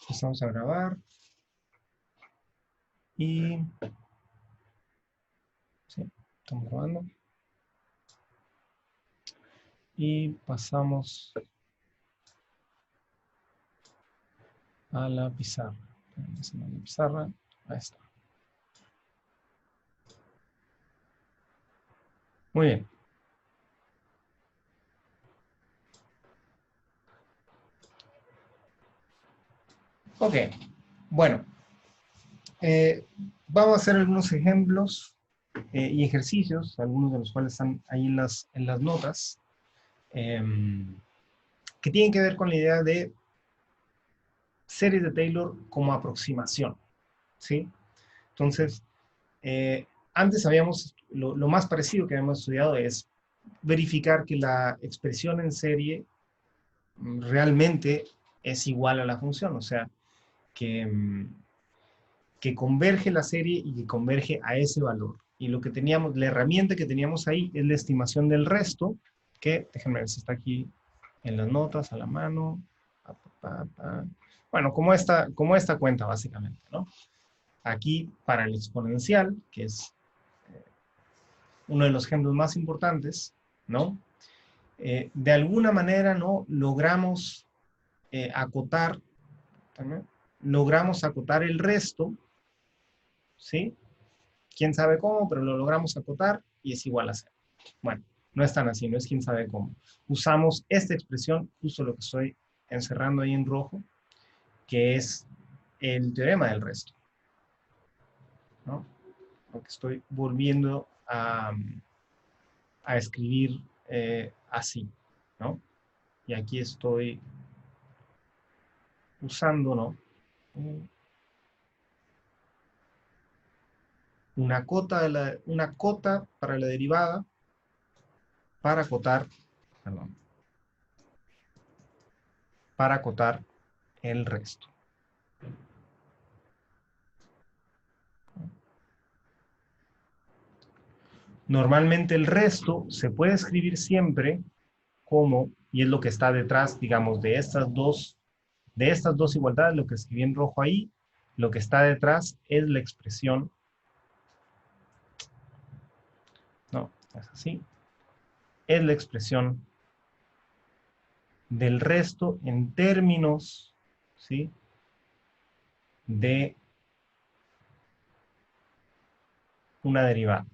Empezamos a grabar. Y... sí, estamos grabando. Y pasamos a la pizarra. La pizarra, ahí está. Muy bien. Ok, bueno. Vamos a hacer algunos ejemplos y ejercicios, algunos de los cuales están ahí en las notas, que tienen que ver con la idea de series de Taylor como aproximación, ¿sí? Entonces, antes lo más parecido que habíamos estudiado es verificar que la expresión en serie realmente es igual a la función, o sea, que converge la serie y que converge a ese valor. Y lo que teníamos, la herramienta que teníamos ahí es la estimación del resto, que, déjenme ver si está aquí en las notas, a la mano. Bueno, como esta cuenta, básicamente, ¿no? Aquí, para el exponencial, que es uno de los ejemplos más importantes, ¿no? De alguna manera, ¿no? Acotar, ¿también? Logramos acotar el resto, ¿sí? Quién sabe cómo, pero lo logramos acotar y es igual a 0. Bueno, no es tan así, no es quién sabe cómo. Usamos esta expresión, justo lo que estoy encerrando ahí en rojo, que es el teorema del resto, ¿no? Lo que estoy volviendo a escribir así, ¿no? Y aquí estoy usando, ¿no? Una cota para la derivada para acotar, perdón, para acotar el resto. Normalmente el resto se puede escribir siempre como, y es lo que está detrás, digamos, de estas dos igualdades, lo que escribí en rojo ahí, lo que está detrás es la expresión, no, es así, es la expresión del resto en términos, ¿sí? De una derivada.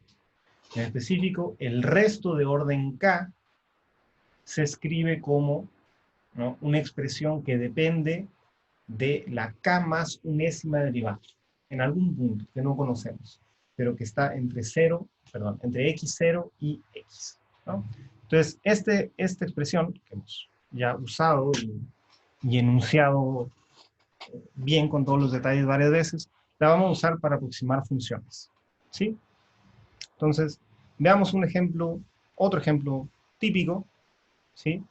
En específico, el resto de orden K se escribe como, ¿no?, una expresión que depende de la K más unésima derivada, en algún punto que no conocemos, pero que está entre entre x0 y x, ¿no? Entonces, esta expresión que hemos ya usado y enunciado bien con todos los detalles varias veces, la vamos a usar para aproximar funciones, ¿sí? Entonces, veamos un ejemplo, otro ejemplo típico, ¿sí?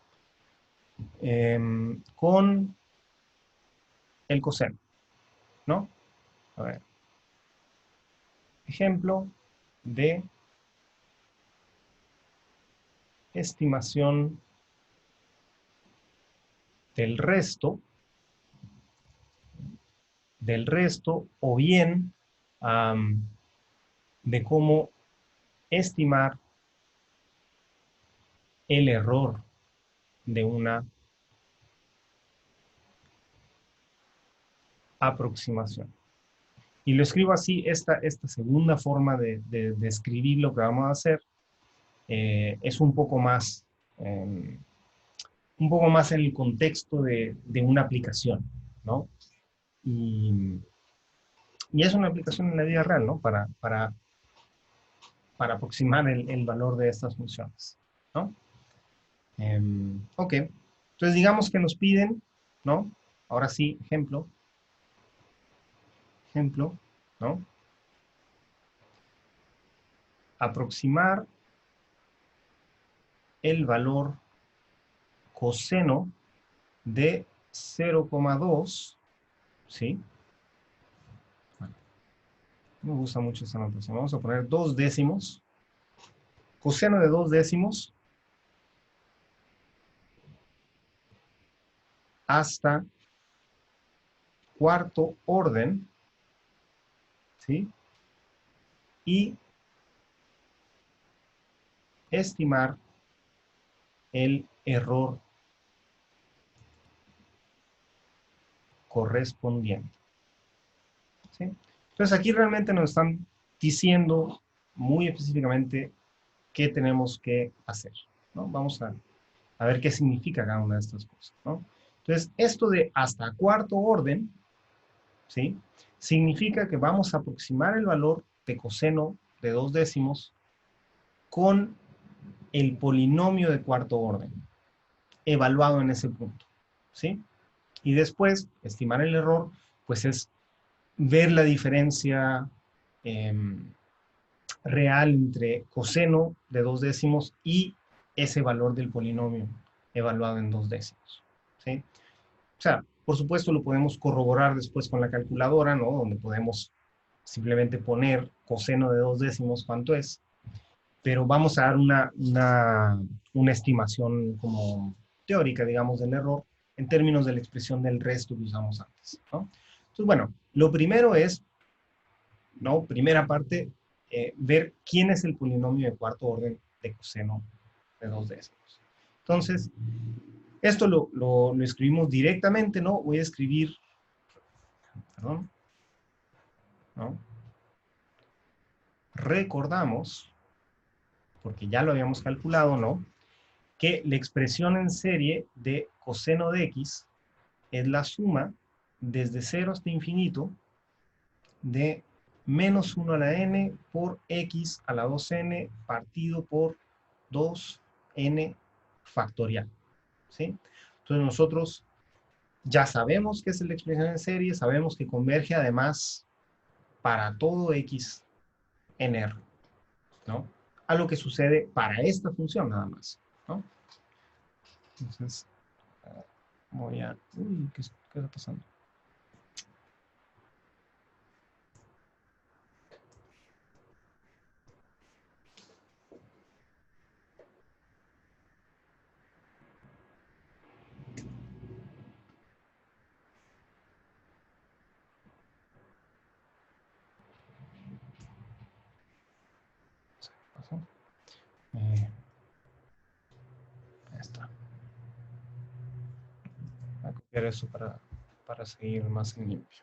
Con el coseno, ¿no? A ver. Ejemplo de estimación del resto, o bien de cómo estimar el error de una aproximación. Y lo escribo así, esta segunda forma de escribir lo que vamos a hacer es un poco más en el contexto de una aplicación, ¿no? Y, y es una aplicación en la vida real, ¿no? Para aproximar el valor de estas funciones, ¿no? Ok, entonces digamos que nos piden, ¿no? Ahora sí, ejemplo, ¿no? Aproximar el valor coseno de 0,2, ¿sí? Bueno, me gusta mucho esta notación. Vamos a poner 2 décimos. Coseno de 2 décimos hasta cuarto orden, ¿sí? Y estimar el error correspondiente, ¿sí? Entonces aquí realmente nos están diciendo muy específicamente qué tenemos que hacer, ¿no? Vamos a ver qué significa cada una de estas cosas, ¿no? Entonces, esto de hasta cuarto orden, ¿sí? Significa que vamos a aproximar el valor de coseno de 2 décimos con el polinomio de cuarto orden, evaluado en ese punto, ¿sí? Y después, estimar el error, pues es ver la diferencia eh, real entre coseno de 2 décimos y ese valor del polinomio evaluado en 2 décimos, ¿sí? O sea, por supuesto lo podemos corroborar después con la calculadora, ¿no? Donde podemos simplemente poner coseno de 2 décimos cuánto es, pero vamos a dar una estimación como teórica, digamos, del error en términos de la expresión del resto que usamos antes, ¿no? Entonces, bueno, lo primero es, ¿no? Primera parte, ver quién es el polinomio de cuarto orden de coseno de 2 décimos. Entonces, esto lo escribimos directamente, ¿no? Voy a escribir, perdón, ¿no? Recordamos, porque ya lo habíamos calculado, ¿no? Que la expresión en serie de coseno de x es la suma desde 0 hasta infinito de menos 1 a la n por x a la 2n partido por 2n factorial, ¿sí? Entonces nosotros ya sabemos qué es la expresión en serie, sabemos que converge además para todo x en R, ¿no? A lo que sucede para esta función nada más, ¿no? Entonces, voy a... Uy, ¿qué está pasando? Ahí está. Voy a copiar eso para seguir más en limpio.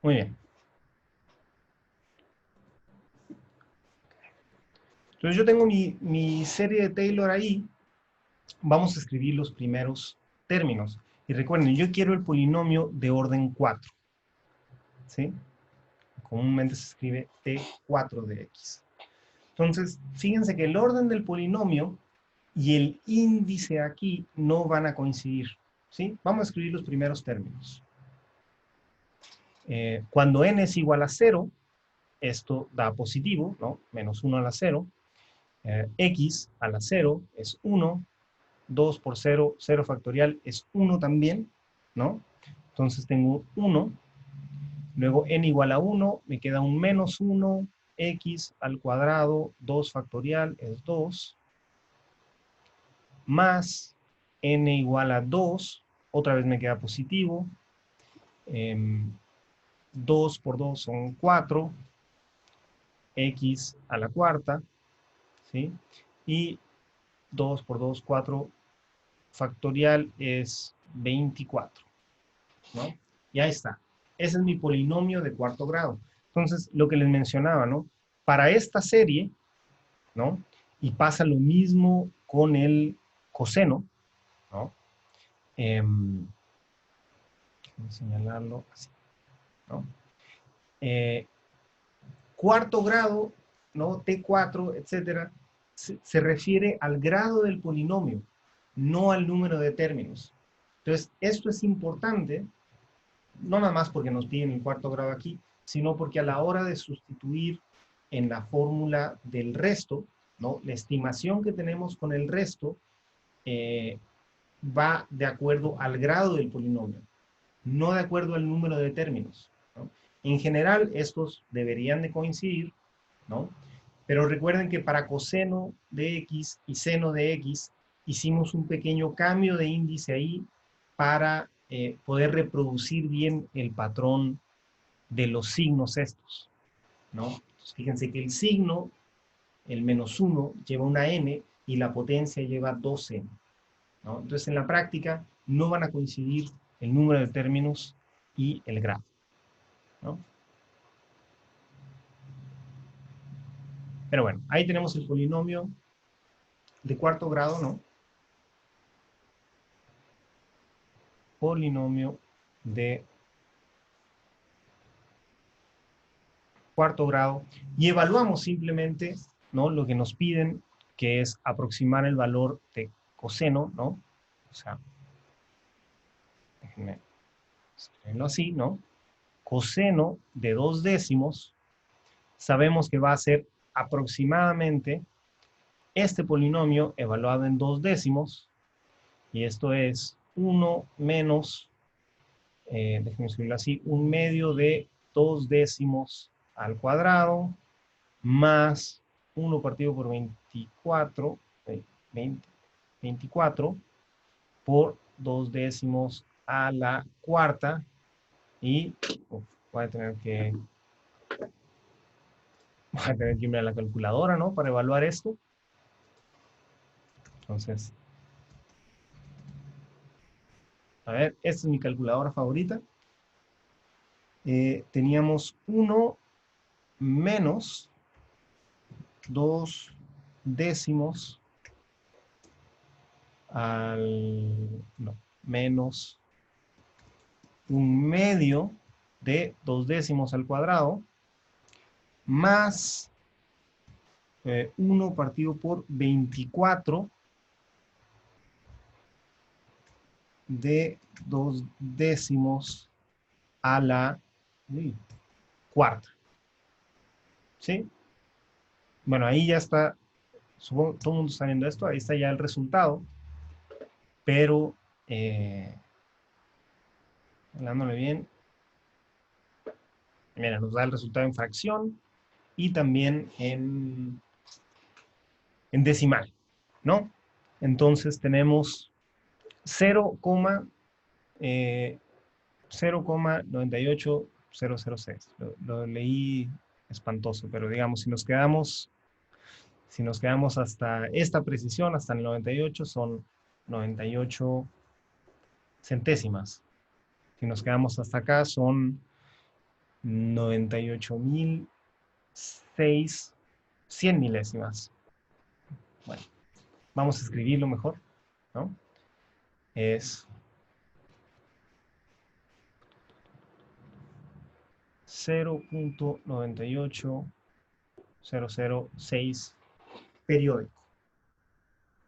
Muy bien. Entonces yo tengo mi serie de Taylor ahí. Vamos a escribir los primeros términos. Y recuerden, yo quiero el polinomio de orden 4. ¿Sí? Comúnmente se escribe T4 de X. Entonces, fíjense que el orden del polinomio y el índice aquí no van a coincidir, ¿sí? Vamos a escribir los primeros términos. Cuando n es igual a 0, esto da positivo, ¿no? Menos 1 a la 0. X a la 0 es 1. 2 por 0, 0 factorial es 1 también, ¿no? Entonces tengo 1. Luego n igual a 1, me queda un menos 1. X al cuadrado, 2 factorial es 2. Más n igual a 2, otra vez me queda positivo. 2 por 2 son 4. X a la cuarta, ¿sí? Y 2 por 2, 4 factorial es 24, ¿no? Y ahí está. Ese es mi polinomio de cuarto grado. Entonces, lo que les mencionaba, ¿no? Para esta serie, ¿no? Y pasa lo mismo con el coseno, ¿no? Voy a señalarlo así, ¿no? Cuarto grado, ¿no? T4, etcétera, se refiere al grado del polinomio, no al número de términos. Entonces, esto es importante, no nada más porque nos piden el cuarto grado aquí, sino porque a la hora de sustituir en la fórmula del resto, ¿no? La estimación que tenemos con el resto va de acuerdo al grado del polinomio, no de acuerdo al número de términos, ¿no? En general, estos deberían de coincidir, ¿no? Pero recuerden que para coseno de x y seno de x hicimos un pequeño cambio de índice ahí para poder reproducir bien el patrón de los signos estos, ¿no? Entonces, fíjense que el signo, el -1, lleva una n y la potencia lleva 2n, ¿no? Entonces, en la práctica no van a coincidir el número de términos y el grafo, ¿no? Pero bueno, ahí tenemos el polinomio de cuarto grado, ¿no? Polinomio de cuarto grado y evaluamos simplemente, ¿no?, lo que nos piden, que es aproximar el valor de coseno, ¿no? O sea, déjenme escribirlo así, ¿no? Coseno de 2 décimos, sabemos que va a ser aproximadamente este polinomio evaluado en 2 décimos, y esto es 1 menos, déjenme escribirlo así, 1/2 de 2 décimos al cuadrado, más 1 partido por 24, 24, por 2 décimos a la cuarta, y voy a tener que irme a la calculadora, ¿no?, para evaluar esto. Entonces, a ver, esta es mi calculadora favorita. Teníamos 1 menos 2 décimos no, menos 1/2 de 2 décimos al cuadrado, más 1 partido por 24 de 2 décimos a la cuarta. ¿Sí? Bueno, ahí ya está, supongo todo el mundo está viendo esto, ahí está ya el resultado, pero, hablándole bien, mira, nos da el resultado en fracción y también en decimal, ¿no? Entonces tenemos 0,98006. Lo leí espantoso, pero digamos, si nos quedamos hasta esta precisión, hasta el 98, son 98 centésimas. Si nos quedamos hasta acá, son 98.006 100 milésimas. Bueno, vamos a escribirlo mejor, ¿no? Es 0.98006 periódico.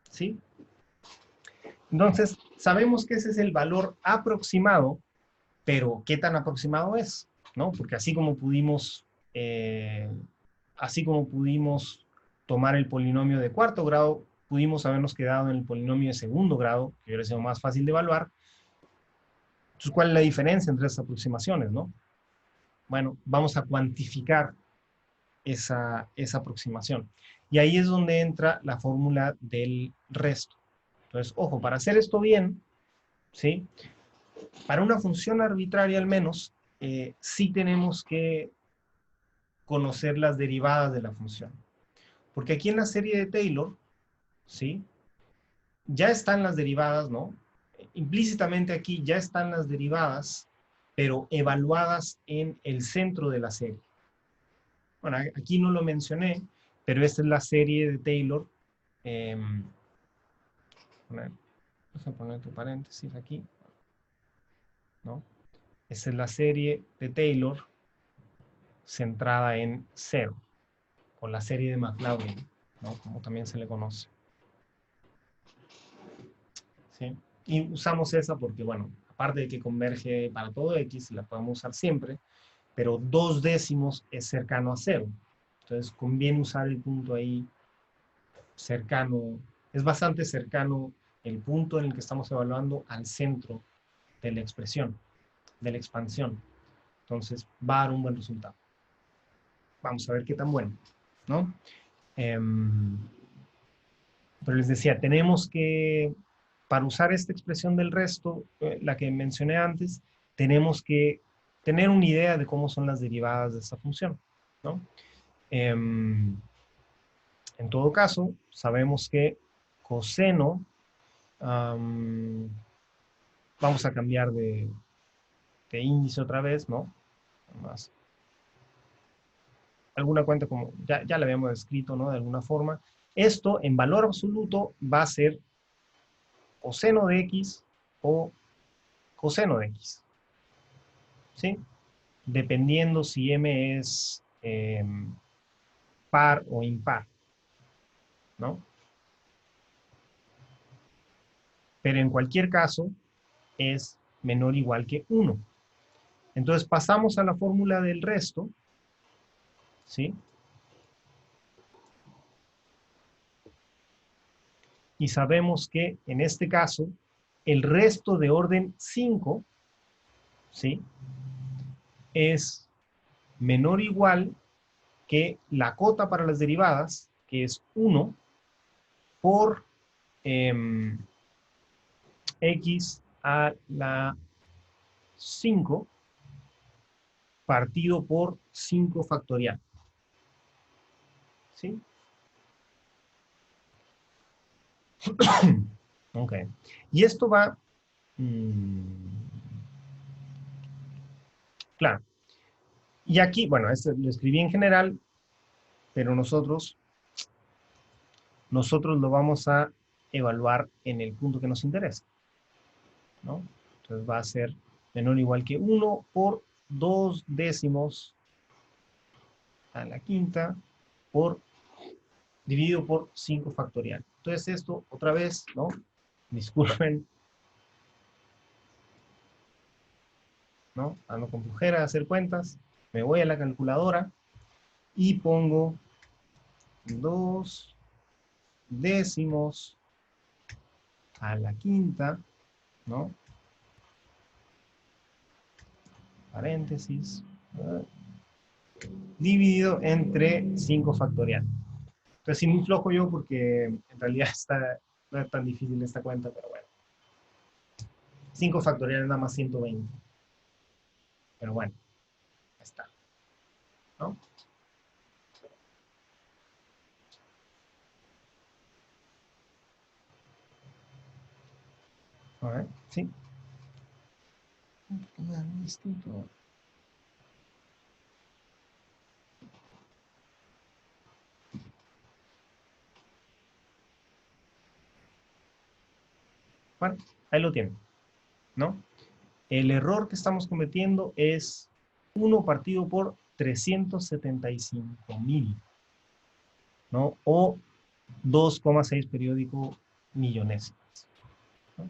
¿Sí? Entonces, sabemos que ese es el valor aproximado, pero ¿qué tan aproximado es? ¿No? Porque así como pudimos tomar el polinomio de cuarto grado, pudimos habernos quedado en el polinomio de segundo grado, que hubiera sido más fácil de evaluar. Entonces, ¿cuál es la diferencia entre esas aproximaciones, no? Bueno, vamos a cuantificar esa aproximación. Y ahí es donde entra la fórmula del resto. Entonces, ojo, para hacer esto bien, ¿sí?, para una función arbitraria al menos, sí tenemos que conocer las derivadas de la función. Porque aquí en la serie de Taylor, ¿sí?, ya están las derivadas, ¿no? Implícitamente aquí ya están las derivadas, pero evaluadas en el centro de la serie. Bueno, aquí no lo mencioné, pero esta es la serie de Taylor. Vamos a poner tu paréntesis aquí, ¿no? Esta es la serie de Taylor centrada en 0, o la serie de McLaurin, ¿no?, como también se le conoce. ¿Sí? Y usamos esa porque, bueno, aparte de que converge para todo X, la podemos usar siempre, pero 2 décimos es cercano a 0. Entonces conviene usar el punto ahí cercano, es bastante cercano el punto en el que estamos evaluando al centro de la expresión, de la expansión. Entonces va a dar un buen resultado. Vamos a ver qué tan bueno, ¿no? Em, pero les decía, tenemos que, para usar esta expresión del resto, la que mencioné antes, tenemos que tener una idea de cómo son las derivadas de esta función, ¿no? Em, en todo caso, sabemos que coseno, vamos a cambiar de índice otra vez, ¿no? Más. Alguna cuenta como ya la habíamos escrito, ¿no? De alguna forma. Esto en valor absoluto va a ser coseno de x o coseno de x, ¿sí? Dependiendo si m es par o impar, ¿no? Pero en cualquier caso es menor o igual que 1. Entonces pasamos a la fórmula del resto, ¿sí? Y sabemos que en este caso el resto de orden 5, ¿sí? Es menor o igual que la cota para las derivadas, que es 1, por x a la 5 partido por 5 factorial. ¿Sí? Ok. Y esto va... claro. Y aquí, bueno, este lo escribí en general, pero nosotros lo vamos a evaluar en el punto que nos interesa, ¿no? Entonces va a ser menor o igual que 1 por 2 décimos a la quinta por dividido por 5 factorial. Entonces esto, otra vez, ¿no? Disculpen, ¿no? Ando con flojera de hacer cuentas. Me voy a la calculadora y pongo 2 décimos a la quinta, ¿no? Paréntesis, dividido entre 5 factorial. Entonces, sí, muy flojo yo porque en realidad no es tan difícil esta cuenta, pero bueno. 5 factorial nada más 120. Pero bueno, ahí está, ¿no? A ver, sí. Distinto. Bueno, ahí lo tienen, ¿no? El error que estamos cometiendo es 1 partido por 375.000, ¿no? O 2,6 periódico millonésimas, ¿no?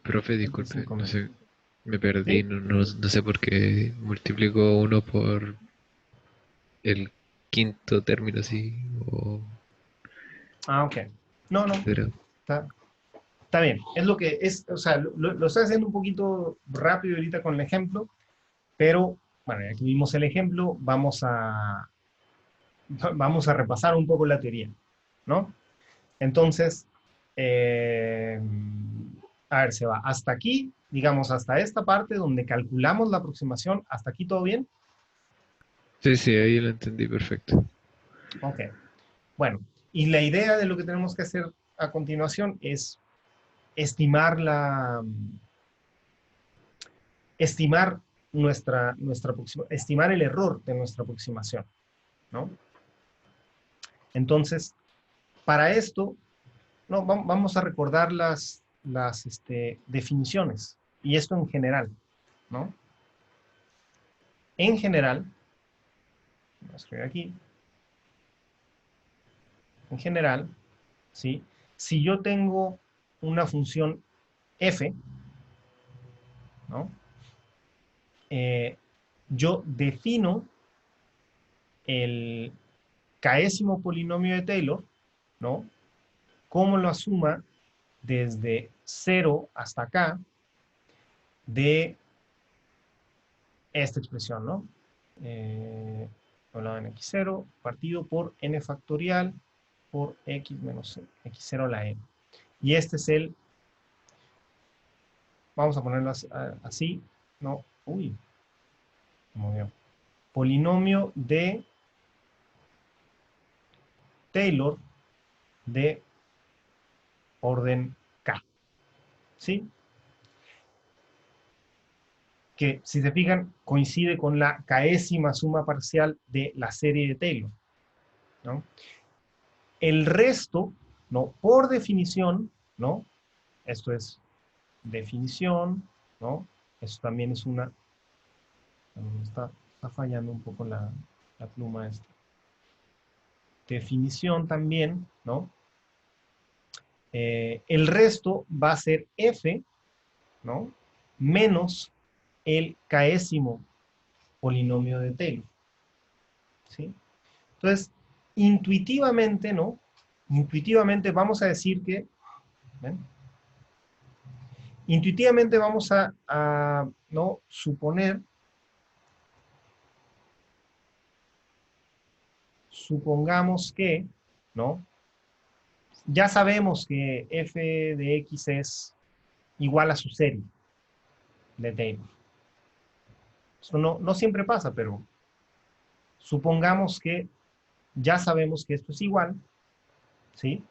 Profe, disculpe, 375 no mil. sé, me perdí, ¿Sí? no sé por qué multiplico uno por el quinto término así, o Ah, ok. No, no. etcétera. Está bien. Es lo que es, o sea, lo estoy haciendo un poquito rápido ahorita con el ejemplo, pero bueno, ya que vimos el ejemplo, vamos a repasar un poco la teoría, ¿no? Entonces, eh, a ver, se va hasta aquí, digamos, hasta esta parte donde calculamos la aproximación, hasta aquí todo bien. Sí, sí, ahí lo entendí perfecto. Ok, bueno, y la idea de lo que tenemos que hacer a continuación es estimar estimar estimar el error de nuestra aproximación, ¿no? Entonces, para esto, no, vamos a recordar las definiciones, y esto en general, ¿no? En general, voy a escribir aquí, en general, ¿sí? Si yo tengo una función f, ¿no? Eh, yo defino el késimo polinomio de Taylor, ¿no? Como la suma desde 0 hasta acá, de esta expresión, ¿no? Doblado en x0 partido por n factorial por x menos x0 a la n. Y este es el, vamos a ponerlo así, ¿no? Uy, se movió. Polinomio de Taylor de orden K, ¿sí? Que, si se fijan, coincide con la késima suma parcial de la serie de Taylor, ¿no? El resto, ¿no? Por definición, ¿no? Esto es definición, ¿no? Esto también es una... Está fallando un poco la pluma esta. Definición también, ¿no? El resto va a ser f, ¿no? Menos el késimo polinomio de Taylor, ¿sí? Entonces, intuitivamente, ¿no? Intuitivamente vamos a decir que, ¿ven? Intuitivamente vamos a ¿no? Suponer, supongamos que, ¿no? Ya sabemos que f de x es igual a su serie de Taylor. Eso no siempre pasa, pero supongamos que ya sabemos que esto es igual, ¿sí?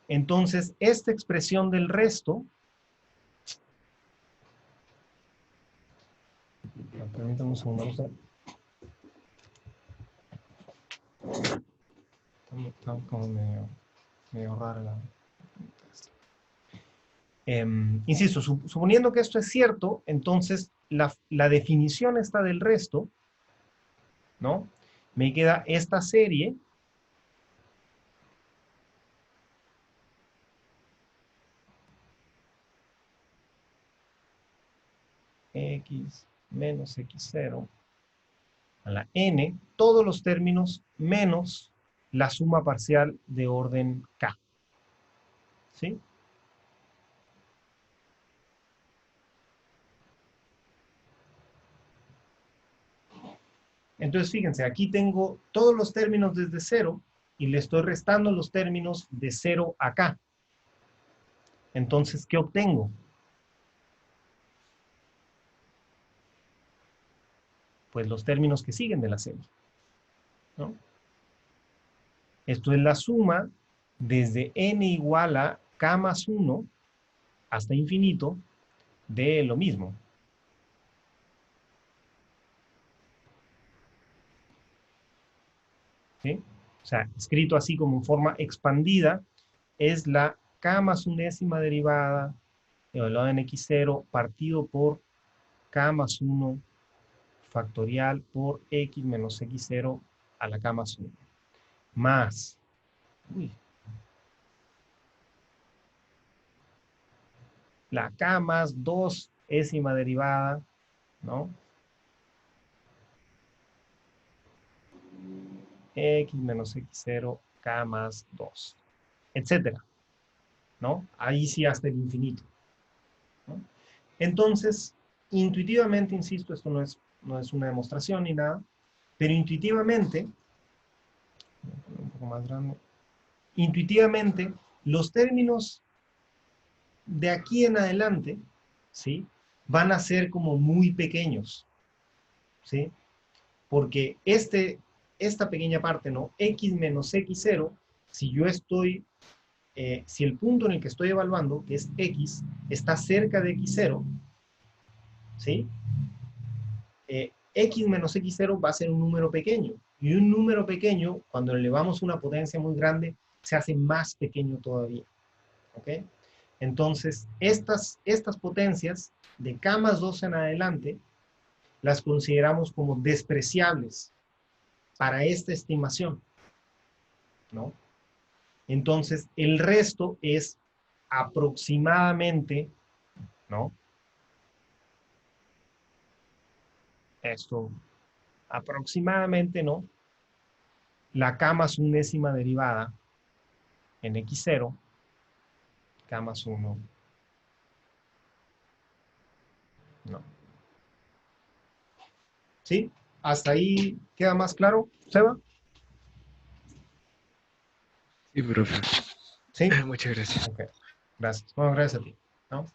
Entonces, esta expresión del resto, permítanme un segundo, está como medio rara la... insisto, suponiendo que esto es cierto, entonces la definición esta del resto, ¿no? Me queda esta serie x menos x0 a la n, todos los términos menos la suma parcial de orden k, ¿sí? Entonces, fíjense, aquí tengo todos los términos desde 0 y le estoy restando los términos de 0 a k. Entonces, ¿qué obtengo? Pues los términos que siguen de la serie, ¿no? Esto es la suma desde n igual a k más 1 hasta infinito de lo mismo. ¿Sí? O sea, escrito así como en forma expandida, es la k más unésima derivada elevado en x0 partido por k más 1 factorial por x menos x0 a la k más 1. Más, uy, la k más 2 ésima derivada, ¿no? X menos x0, k más 2, etcétera, ¿no? Ahí sí hasta el infinito, ¿no? Entonces, intuitivamente, insisto, esto no es una demostración ni nada, pero intuitivamente, un poco más grande, intuitivamente, los términos de aquí en adelante, ¿sí? Van a ser como muy pequeños, ¿sí? Porque esta pequeña parte, ¿no? X menos x0, si yo estoy, si el punto en el que estoy evaluando, que es x, está cerca de x0, ¿sí? X menos x0 va a ser un número pequeño. Y un número pequeño, cuando le elevamos una potencia muy grande, se hace más pequeño todavía. ¿Ok? Entonces, estas potencias, de k más 2 en adelante, las consideramos como despreciables para esta estimación, ¿no? Entonces, el resto es aproximadamente, ¿no? Esto, aproximadamente, ¿no? La k más unésima derivada en x0, k más 1 No. ¿Sí? ¿Hasta ahí queda más claro, Seba? Sí, profe. ¿Sí? Muchas gracias. Ok, gracias. Bueno, gracias a ti, ¿no?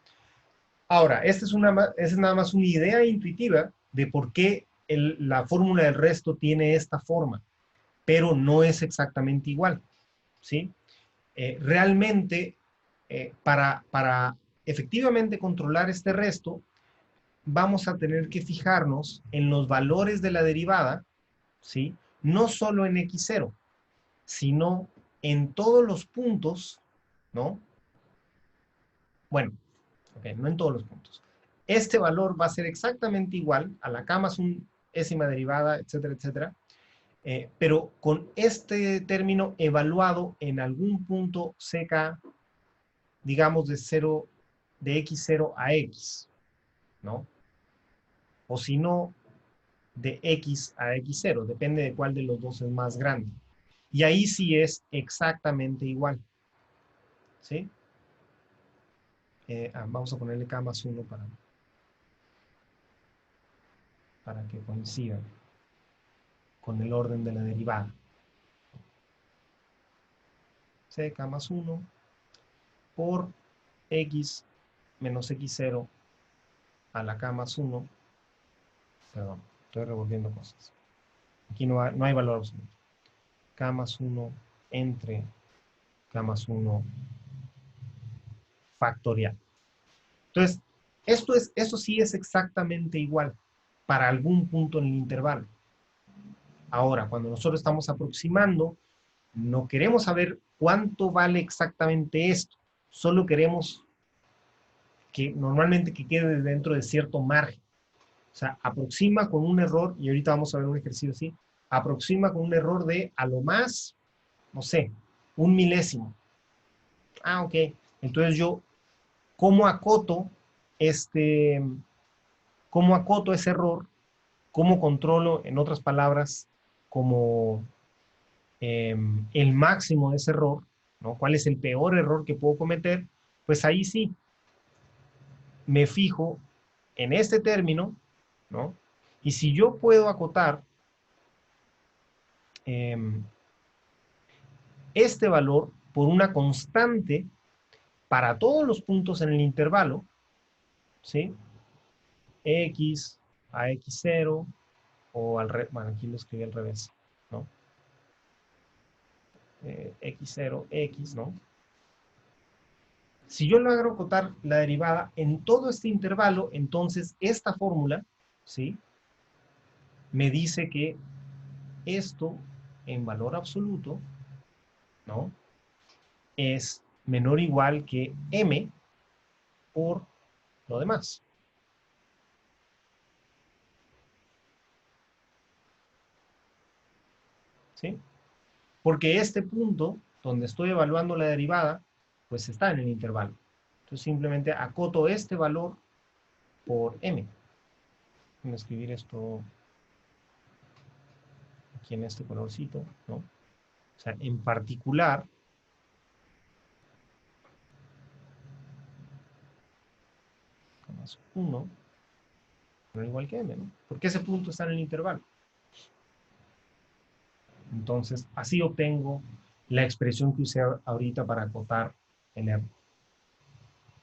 Ahora, esta es nada más una idea intuitiva de por qué la fórmula del resto tiene esta forma, pero no es exactamente igual, ¿sí? Realmente, para efectivamente controlar este resto, vamos a tener que fijarnos en los valores de la derivada, ¿sí? No solo en x0, sino en todos los puntos, ¿no? Bueno, okay, no en todos los puntos. Este valor va a ser exactamente igual a la k más un ésima derivada, etcétera, etcétera, pero con este término evaluado en algún punto ck, digamos de 0, de x0 a x, ¿no? O si no, de x a x0, depende de cuál de los dos es más grande. Y ahí sí es exactamente igual, ¿sí? Vamos a ponerle k más 1 para que coincida con el orden de la derivada. ck más 1 por x menos x0 a la k más 1. Perdón, estoy revolviendo cosas. Aquí no hay valor absoluto. K más 1 entre K más 1 factorial. Entonces, esto sí es exactamente igual para algún punto en el intervalo. Ahora, cuando nosotros estamos aproximando, no queremos saber cuánto vale exactamente esto. Solo queremos que normalmente que quede dentro de cierto margen. O sea, aproxima con un error, y ahorita vamos a ver un ejercicio así, aproxima con un error de a lo más, no sé, 1 milésimo. Ah, ok. Entonces yo, ¿cómo acoto este, cómo acoto ese error? ¿Cómo controlo, en otras palabras, como el máximo de ese error? ¿No? ¿Cuál es el peor error que puedo cometer? Pues ahí sí, me fijo en este término, ¿no? Y si yo puedo acotar este valor por una constante para todos los puntos en el intervalo, ¿sí? X a x0 o al revés, bueno, aquí lo escribí al revés, ¿no? x0, x, ¿no? Si yo logro acotar la derivada en todo este intervalo, entonces esta fórmula, ¿sí? Me dice que esto en valor absoluto, ¿no? Es menor o igual que m por lo demás. ¿Sí? Porque este punto, donde estoy evaluando la derivada, pues está en el intervalo. Entonces simplemente acoto este valor por m. Voy a escribir esto aquí en este colorcito, ¿no? O sea, en particular, más 1, no igual que m, ¿no? Porque ese punto está en el intervalo. Entonces, así obtengo la expresión que usé ahorita para acotar el r,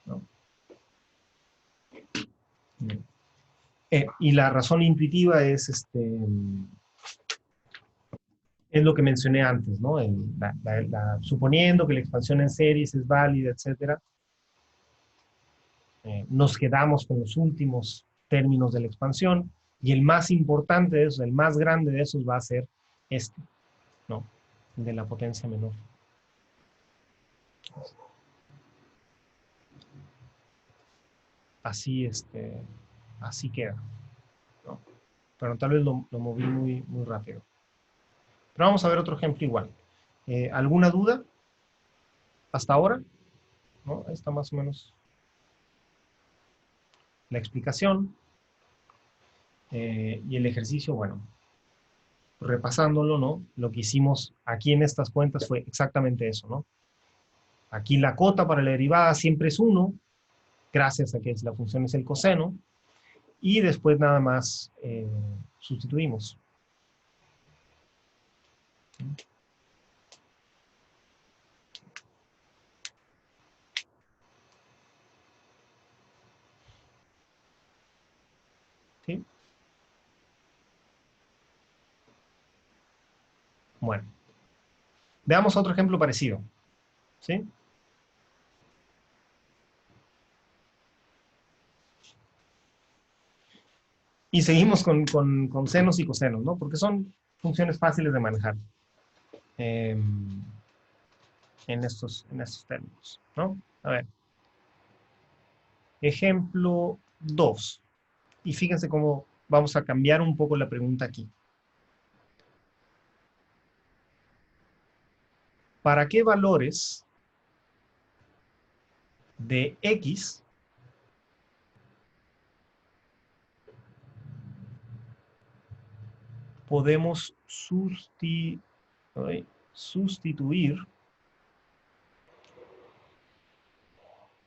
¿no? Y la razón intuitiva es lo que mencioné antes, ¿no? Suponiendo que la expansión en series es válida, etcétera, nos quedamos con los últimos términos de la expansión, y el más importante de esos, el más grande de esos va a ser este, ¿no? El de la potencia menor. Así, así queda, ¿no? Pero tal vez lo moví muy, muy rápido. Pero vamos a ver otro ejemplo igual. ¿Alguna duda hasta ahora? ¿No? Ahí está más o menos la explicación. Y el ejercicio, bueno, repasándolo, ¿no? Lo que hicimos aquí en estas cuentas fue exactamente eso, ¿no? Aquí la cota para la derivada siempre es 1, gracias a que la función es el coseno. y después nada más sustituimos. ¿Sí? Bueno, veamos otro ejemplo parecido. ¿Sí? Y seguimos con senos y cosenos, ¿no? Porque son funciones fáciles de manejar en estos términos, ¿no? A ver, ejemplo 2. Y fíjense cómo vamos a cambiar un poco la pregunta aquí. ¿Para qué valores de X podemos sustituir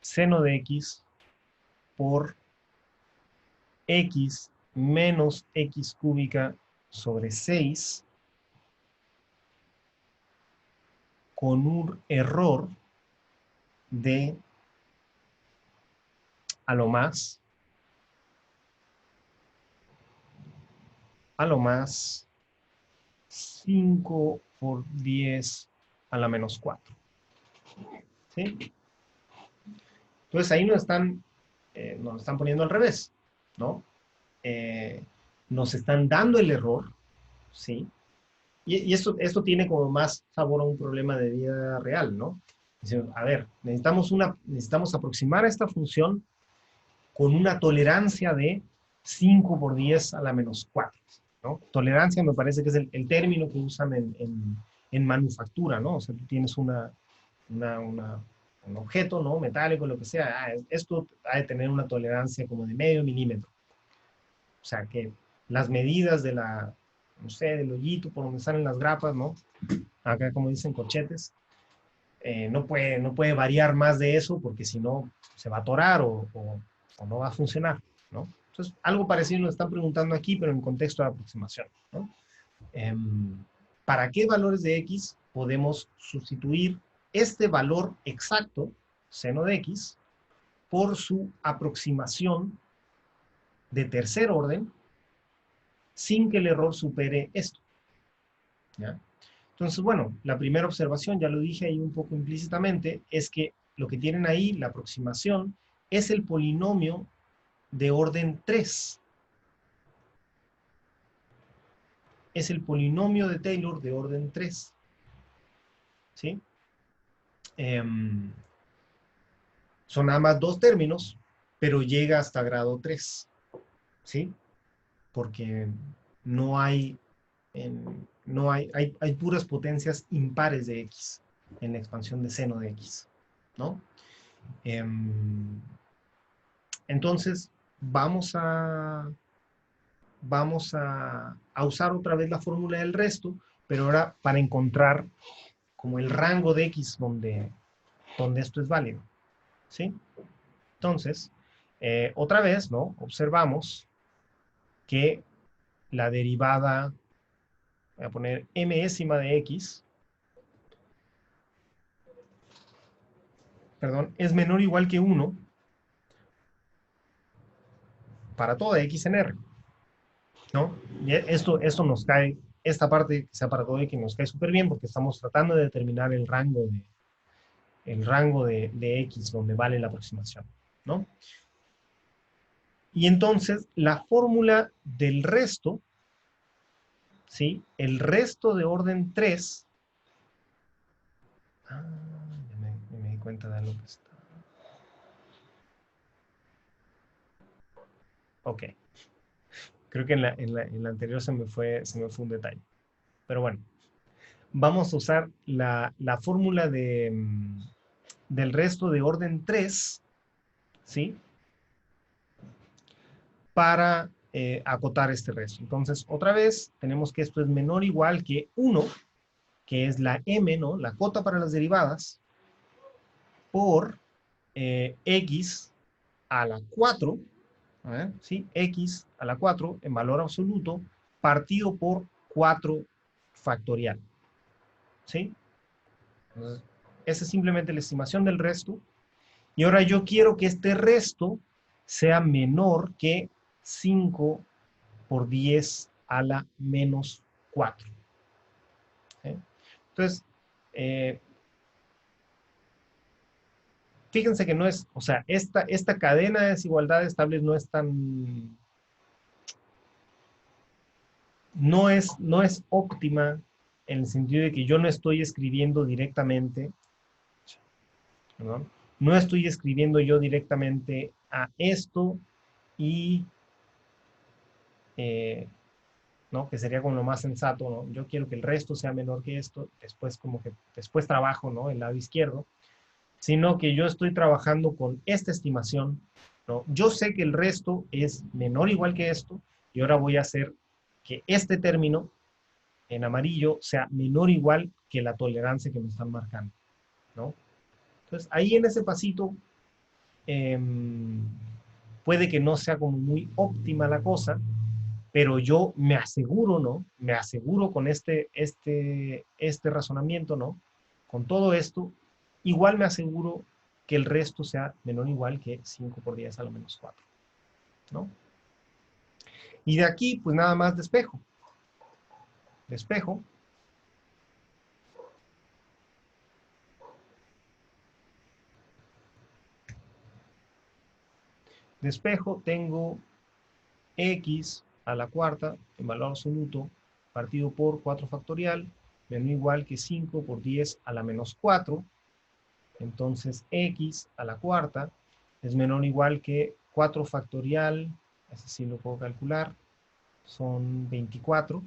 seno de X por X menos X cúbica sobre 6 con un error de a lo más 5 por 10 a la menos 4. ¿Sí? Entonces ahí nos están poniendo al revés, ¿no? Nos están dando el error, ¿sí? Y esto tiene como más sabor a un problema de vida real, ¿no? Dice, a ver, necesitamos aproximar a esta función con una tolerancia de 5 por 10 a la menos 4, ¿no? Tolerancia me parece que es el término que usan en manufactura, ¿no? O sea, tú tienes un objeto, ¿no? Metálico, lo que sea. Esto ha de tener una tolerancia como de medio milímetro. O sea, que las medidas de no sé, del hoyito por donde salen las grapas, ¿no? Acá como dicen corchetes, no puede variar más de eso porque si no se va a atorar o no va a funcionar, ¿no? Entonces, algo parecido nos están preguntando aquí, pero en contexto de aproximación, ¿no? ¿Para qué valores de X podemos sustituir este valor exacto, seno de X, por su aproximación de tercer orden sin que el error supere esto? ¿Ya? Entonces, bueno, la primera observación, ya lo dije ahí un poco implícitamente, es que lo que tienen ahí, la aproximación, es el polinomio de orden 3. Es el polinomio de Taylor de orden 3. ¿Sí? Son nada más dos términos, pero llega hasta grado 3. ¿Sí? Porque no hay, hay puras potencias impares de X en la expansión de seno de X, ¿no? Entonces, vamos a usar otra vez la fórmula del resto, pero ahora para encontrar como el rango de X donde esto es válido, ¿sí? Entonces, otra vez, ¿no? Observamos que la derivada, voy a poner mésima de X, perdón, es menor o igual que 1 para toda X en R, ¿no? Y esto nos cae, esta parte que sea para todo X nos cae súper bien porque estamos tratando de determinar el rango de X donde vale la aproximación, ¿no? Y entonces la fórmula del resto, ¿sí? El resto de orden 3, ya me di cuenta de algo que está. Ok. Creo que en la anterior se me fue un detalle. Pero bueno, vamos a usar la fórmula del resto de orden 3, ¿sí? Para acotar este resto. Entonces, otra vez, tenemos que esto es menor o igual que 1, que es la m, ¿no? La cota para las derivadas, por x a la 4, A ver, ¿sí? X a la 4 en valor absoluto partido por 4 factorial. ¿Sí? Entonces, esa es simplemente la estimación del resto. Y ahora yo quiero que este resto sea menor que 5 por 10 a la menos 4. ¿Sí? Entonces, eh, fíjense que no es, o sea, esta cadena de desigualdades tal vez no es tan, no es óptima en el sentido de que yo no estoy escribiendo directamente, ¿no? No estoy escribiendo yo directamente a esto y, eh, ¿no? Que sería como lo más sensato, ¿no? Yo quiero que el resto sea menor que esto, después como que, después trabajo, ¿no? El lado izquierdo, sino que yo estoy trabajando con esta estimación, ¿no? Yo sé que el resto es menor o igual que esto, y ahora voy a hacer que este término en amarillo sea menor o igual que la tolerancia que me están marcando, ¿no? Entonces, ahí en ese pasito, eh, puede que no sea como muy óptima la cosa, pero yo me aseguro, ¿no? Me aseguro con este razonamiento, ¿no? Con todo esto, igual me aseguro que el resto sea menor o igual que 5 por 10 a la menos 4, ¿no? Y de aquí, pues nada más despejo. Despejo. Despejo, tengo x a la cuarta en valor absoluto partido por 4 factorial menor o igual que 5 por 10 a la menos 4. Entonces x a la cuarta es menor o igual que 4 factorial, ese sí lo puedo calcular, son 24.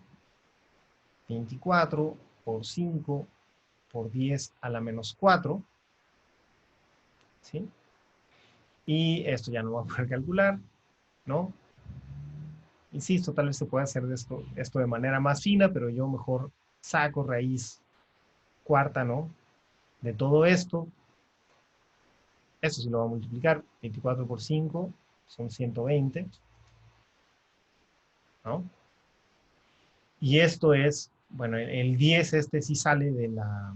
24 por 5 por 10 a la menos 4, ¿sí? Y esto ya no va a poder calcular, ¿no? Insisto, tal vez se pueda hacer esto de manera más fina, pero yo mejor saco raíz cuarta, ¿no? De todo esto. Esto sí lo va a multiplicar. 24 por 5 son 120, ¿no? Y esto es, bueno, el 10 este sí sale de la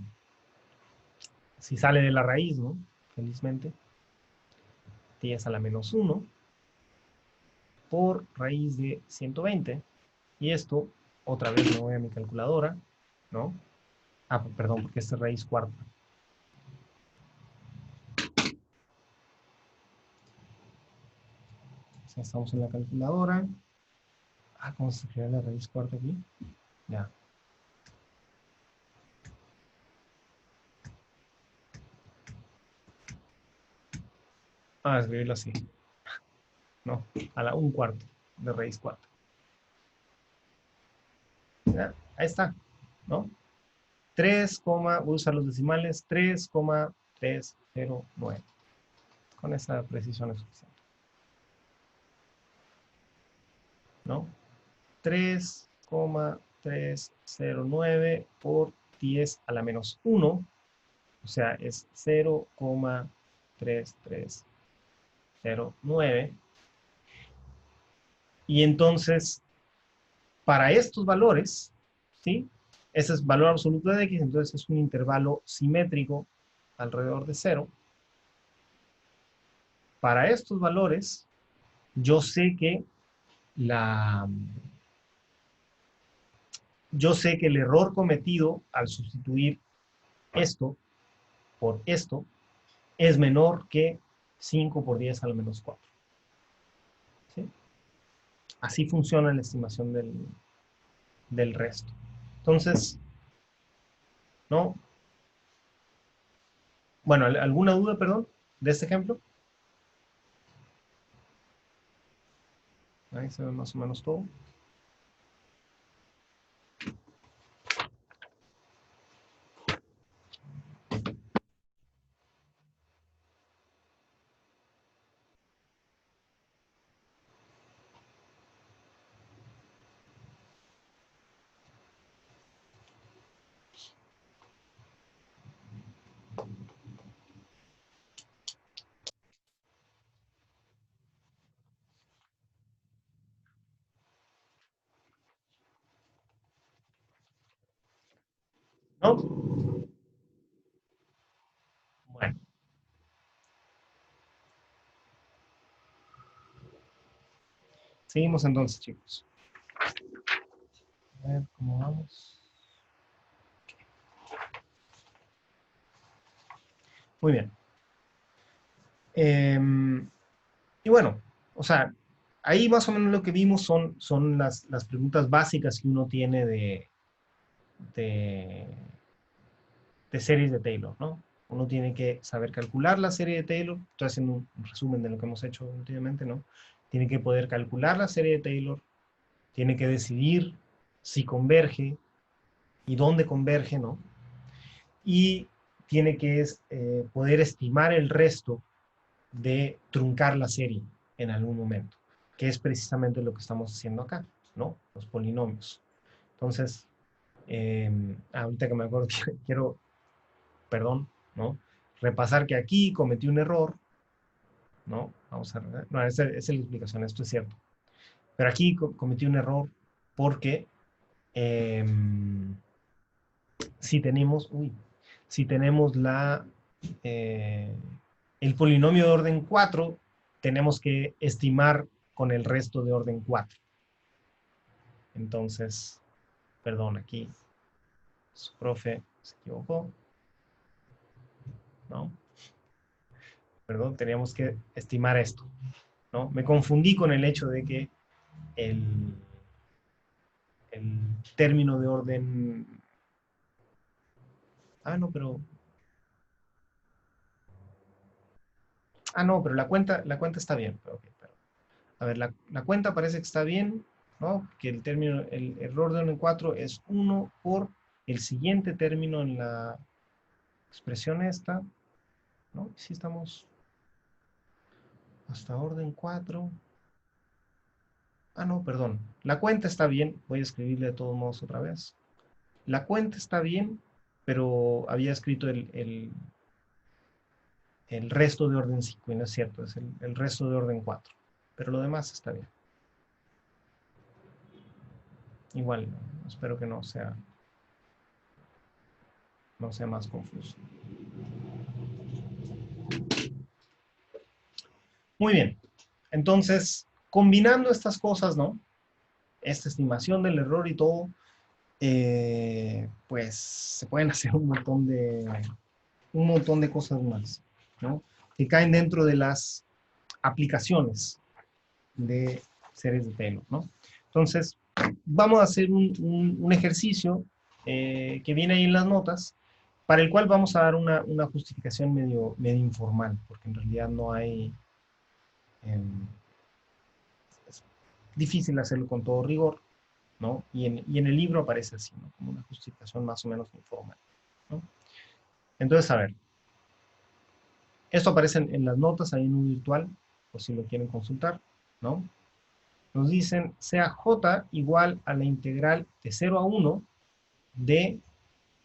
raíz, ¿no? Felizmente. 10 a la menos 1 por raíz de 120. Y esto, otra vez me voy a mi calculadora, ¿no? Ah, perdón, porque esta es raíz cuarta. Ya estamos en la calculadora. Ah, ¿cómo se escribe la raíz cuarta aquí? Ya. Ah, escribirlo así. No, a la un cuarto de raíz cuarta. Ya, ahí está, ¿no? 3, voy a usar los decimales, 3,309. Con esa precisión es suficiente, ¿no? 3,309 por 10 a la menos 1, o sea, es 0,3309. Y entonces, para estos valores, ¿sí? Ese es valor absoluto de x, entonces es un intervalo simétrico alrededor de 0. Para estos valores, yo sé que la, yo sé que el error cometido al sustituir esto por esto es menor que 5 por 10 a la menos 4. ¿Sí? Así funciona la estimación del resto. Entonces, ¿no? Bueno, ¿alguna duda, perdón, de este ejemplo? Ahí se ve más o menos todo. ¿no? Bueno, seguimos entonces, chicos. A ver cómo vamos. Muy bien. Y bueno, o sea, ahí más o menos lo que vimos son las preguntas básicas que uno tiene de, de series de Taylor, ¿no? Uno tiene que saber calcular la serie de Taylor. Estoy haciendo un resumen de lo que hemos hecho últimamente, ¿no? Tiene que poder calcular la serie de Taylor, tiene que decidir si converge y dónde converge, ¿no? Y tiene que poder estimar el resto de truncar la serie en algún momento, que es precisamente lo que estamos haciendo acá, ¿no? Los polinomios. Entonces, ahorita que me acuerdo, quiero, perdón, ¿no? Repasar que aquí cometí un error, ¿no? Vamos a ver, no, esa es la explicación, esto es cierto. Pero aquí cometí un error porque eh, si tenemos, si tenemos eh, el polinomio de orden 4, tenemos que estimar con el resto de orden 4. Entonces, perdón, aquí su profe se equivocó, ¿no? Perdón, teníamos que estimar esto, ¿no? Me confundí con el hecho de que el, el término de orden... Ah, no, pero... Ah, no, pero la cuenta está bien. Pero, a ver, la cuenta parece que está bien, ¿no? Que el error de orden 4 es 1 por el siguiente término en la expresión esta, ¿no? Si estamos hasta orden 4. Ah, no, perdón. La cuenta está bien. Voy a escribirle de todos modos otra vez. La cuenta está bien, pero había escrito el resto de orden 5 y no es cierto, es el resto de orden 4. Pero lo demás está bien. Igual, espero que no sea más confuso. Muy bien. Entonces, combinando estas cosas, ¿no? Esta estimación del error y todo, pues se pueden hacer un montón de cosas más, ¿no? Que caen dentro de las aplicaciones de series de Taylor, ¿no? Entonces, vamos a hacer un ejercicio que viene ahí en las notas, para el cual vamos a dar una justificación medio informal, porque en realidad no hay... es difícil hacerlo con todo rigor, ¿no? Y en el libro aparece así, ¿no? Como una justificación más o menos informal, ¿no? Entonces, a ver, esto aparece en las notas ahí en un virtual, por si lo quieren consultar, ¿no? Nos dicen, sea j igual a la integral de 0 a 1 de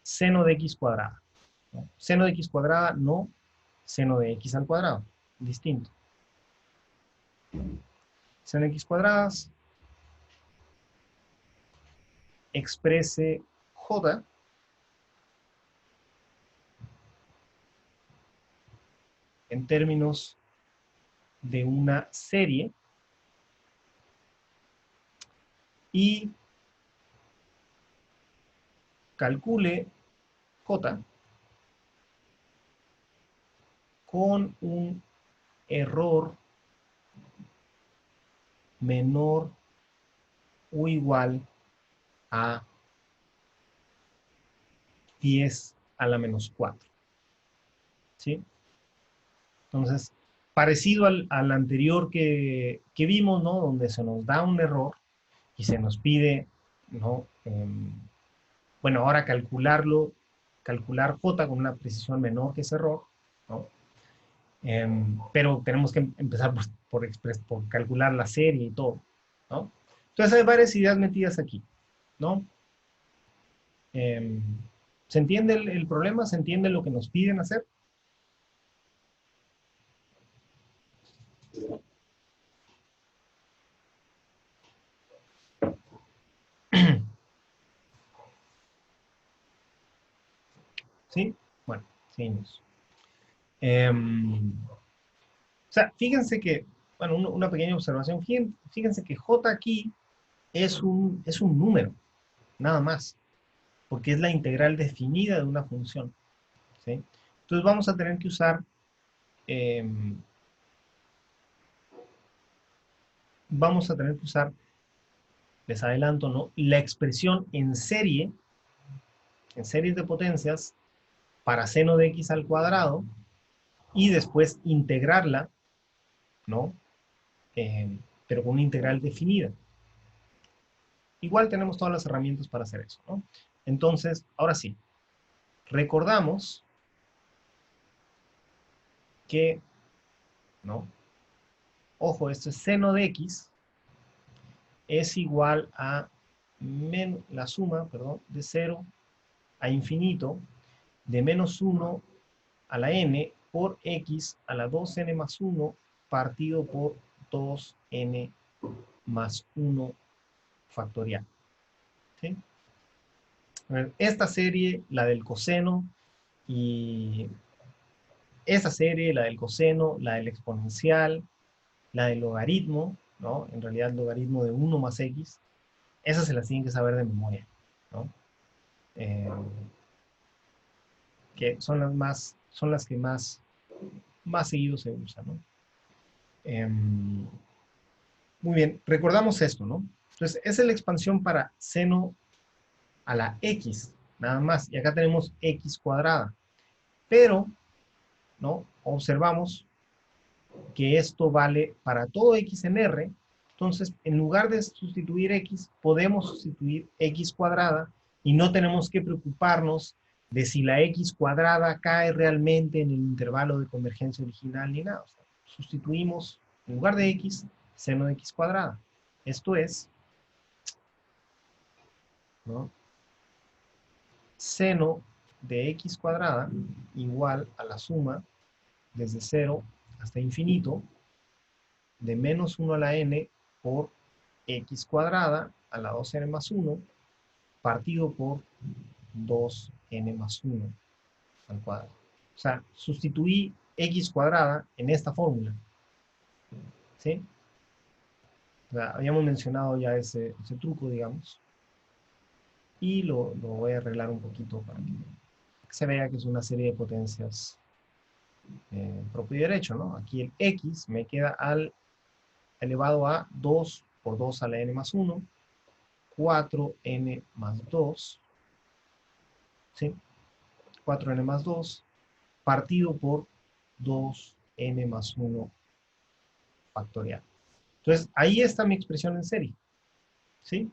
seno de x cuadrada, ¿no? Seno de x cuadrada, no seno de x al cuadrado, distinto. Seno de x cuadradas, exprese j en términos de una serie y calcule j con un error menor o igual a 10 a la menos 4, ¿sí? Entonces, parecido al anterior que vimos, ¿no? Donde se nos da un error y se nos pide, ¿no? Bueno, ahora calcular j con una precisión menor que ese error, ¿no? Pero tenemos que empezar por calcular la serie y todo, ¿no? Entonces hay varias ideas metidas aquí, ¿no? Em, ¿Se entiende el problema? ¿Se entiende lo que nos piden hacer? ¿Sí? Bueno, seguimos. O sea, fíjense que, bueno, una pequeña observación. Fíjense que J aquí es un número, nada más, porque es la integral definida de una función. ¿Sí? Entonces vamos a tener que usar, vamos a tener que usar, les adelanto, ¿no? La expresión en series de potencias, para seno de x al cuadrado, y después integrarla, ¿no? Pero con una integral definida. Igual tenemos todas las herramientas para hacer eso, ¿no? Entonces, ahora sí, recordamos que, ¿no? Ojo, esto es seno de x, es igual a la suma, perdón, de 0 a infinito, de menos 1 a la n por x a la 2n más 1 partido por 2n más 1 factorial. ¿Sí? A ver, esta serie, la del coseno, y esa serie, la del coseno, la del exponencial, la del logaritmo, ¿no? En realidad el logaritmo de 1 más x, esas se las tienen que saber de memoria, ¿no? Eh, que son las que más seguido se usan, ¿no? Muy bien, recordamos esto, ¿no? Entonces, esa es la expansión para seno a la x, nada más. Y acá tenemos x cuadrada. Pero, ¿no? Observamos que esto vale para todo x en R. Entonces, en lugar de sustituir x, podemos sustituir x cuadrada y no tenemos que preocuparnos de si la x cuadrada cae realmente en el intervalo de convergencia original ni nada. O sea, sustituimos, en lugar de x, seno de x cuadrada. Esto es, ¿no? Seno de x cuadrada igual a la suma desde 0 hasta infinito de menos 1 a la n por x cuadrada a la 2n más 1 partido por 2n más 1 al cuadrado. O sea, sustituí x cuadrada en esta fórmula. ¿Sí? O sea, habíamos mencionado ya ese truco, digamos. Y lo voy a arreglar un poquito para que se vea que es una serie de potencias propio y derecho, ¿no? Aquí el x me queda al elevado a 2 por 2 a la n más 1, 4n más 2, ¿sí? 4n más 2, partido por 2n más 1 factorial. Entonces, ahí está mi expresión en serie, ¿sí?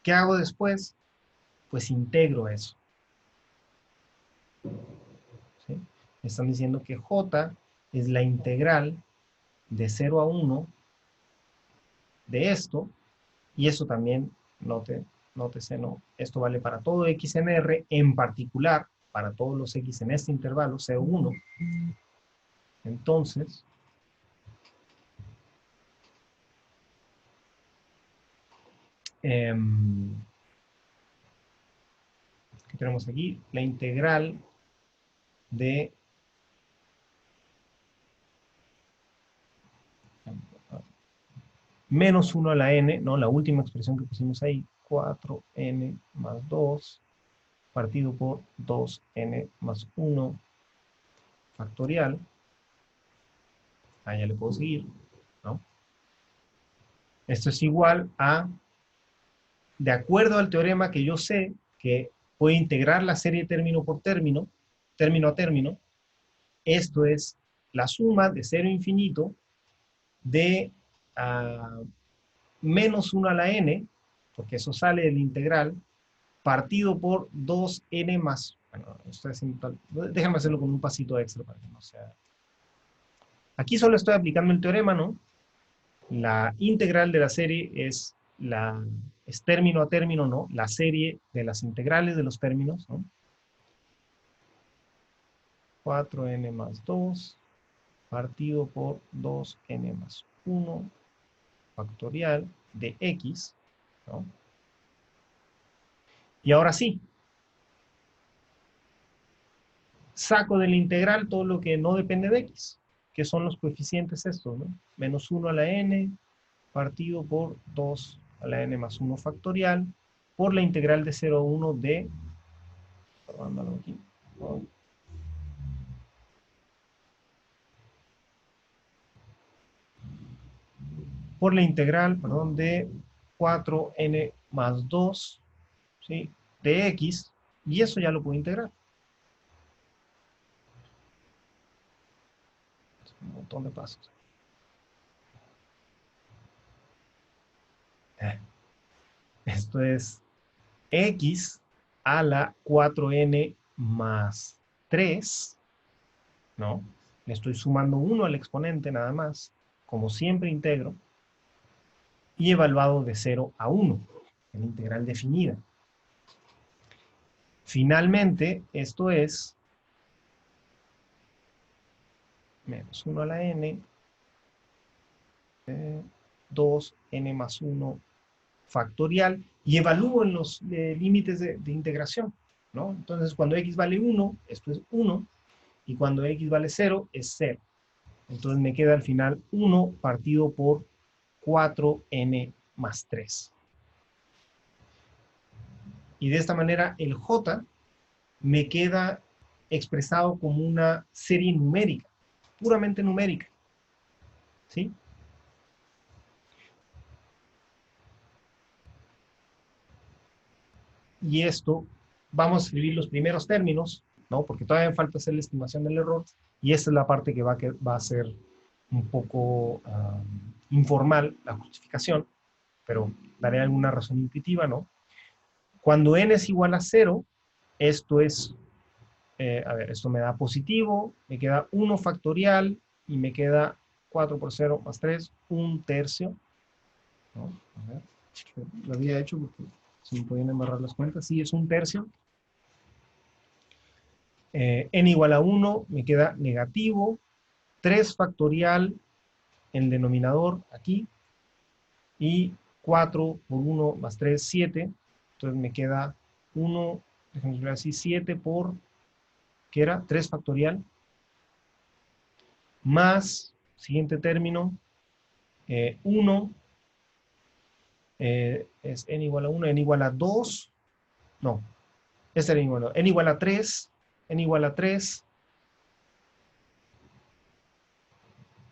¿Qué hago después? Pues integro eso, ¿sí? Me están diciendo que j es la integral de 0 a 1 de esto, y eso también, nótese, ¿no? Esto vale para todo x en R, en particular, para todos los x en este intervalo, 0, 1. Entonces, ¿qué tenemos aquí? La integral de menos 1 a la n, ¿no? La última expresión que pusimos ahí, 4n más 2, partido por 2n más 1 factorial. Ahí ya le puedo seguir, ¿no? Esto es igual a, de acuerdo al teorema que yo sé, que puedo integrar la serie término por término, término a término, esto es la suma de 0 a infinito de menos 1 a la n, porque eso sale del integral, partido por 2n más, bueno, esto es déjame hacerlo con un pasito extra para que no sea. Aquí solo estoy aplicando el teorema, ¿no? La integral de la serie es término a término, ¿no? La serie de las integrales de los términos, ¿no? 4n más 2 partido por 2n más 1 factorial de x, ¿no? Y ahora sí, saco de la integral todo lo que no depende de x, que son los coeficientes estos, ¿no? Menos 1 a la n partido por 2 a la n más 1 factorial por la integral de 0 a 1 de, perdón, aquí, ¿no? Por la integral, perdón, de 4n más 2, ¿sí? De x, y eso ya lo puedo integrar. Un montón de pasos. Esto es x a la 4n más 3, ¿no? Le estoy sumando 1 al exponente nada más, como siempre integro, y evaluado de 0 a 1, la integral definida. Finalmente, esto es menos 1 a la n, 2n más 1 factorial, y evalúo en los límites de integración, ¿no? Entonces, cuando x vale 1, esto es 1, y cuando x vale 0, es 0. Entonces me queda al final 1 partido por 4n más 3. Y de esta manera el j me queda expresado como una serie numérica, puramente numérica, ¿sí? Y esto, vamos a escribir los primeros términos, ¿no? Porque todavía me falta hacer la estimación del error, y esta es la parte que va a ser un poco informal, la justificación, pero daré alguna razón intuitiva, ¿no? Cuando n es igual a 0, esto es, a ver, esto me da positivo, me queda 1 factorial, y me queda 4 por 0 más 3, 1/3, ¿no? A ver, lo había hecho porque se me podían embarrar las cuentas, sí, es 1/3. N igual a 1, me queda negativo, 3 factorial en el denominador aquí, y 4 por 1 más 3, 7. Entonces me queda 1, déjenme ver así, 7 por, ¿qué era? 3 factorial, más, siguiente término, 1, es n igual a 1, n igual a 2, no, este era igual a, n igual a 3, n igual a 3,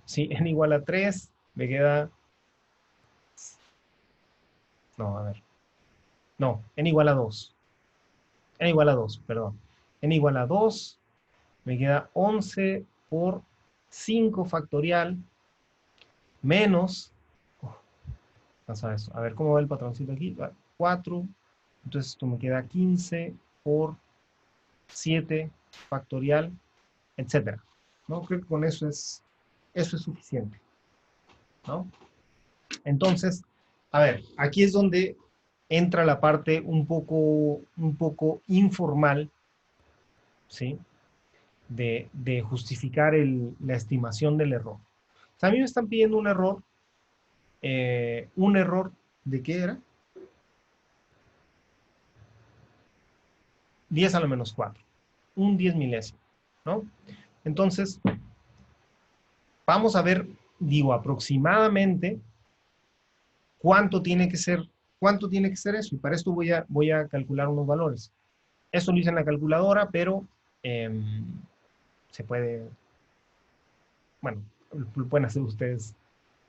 sí, n igual a 3, me queda, no, a ver, no, n igual a 2, n igual a 2, perdón, n igual a 2, me queda 11 por 5 factorial, menos, vamos a eso, a ver cómo va el patroncito aquí, 4, entonces esto me queda 15 por 7 factorial, etcétera, ¿no? Creo que con eso es suficiente, ¿no? Entonces, a ver, aquí es donde entra la parte un poco informal, ¿sí? De justificar la estimación del error. O sea, a mí me están pidiendo un error ¿de qué era? 10 a la menos 4, un 10 milésimo, ¿no? Entonces, vamos a ver, digo, aproximadamente cuánto tiene que ser eso, y para esto voy a calcular unos valores. Esto lo hice en la calculadora, pero se puede, bueno, lo pueden hacer ustedes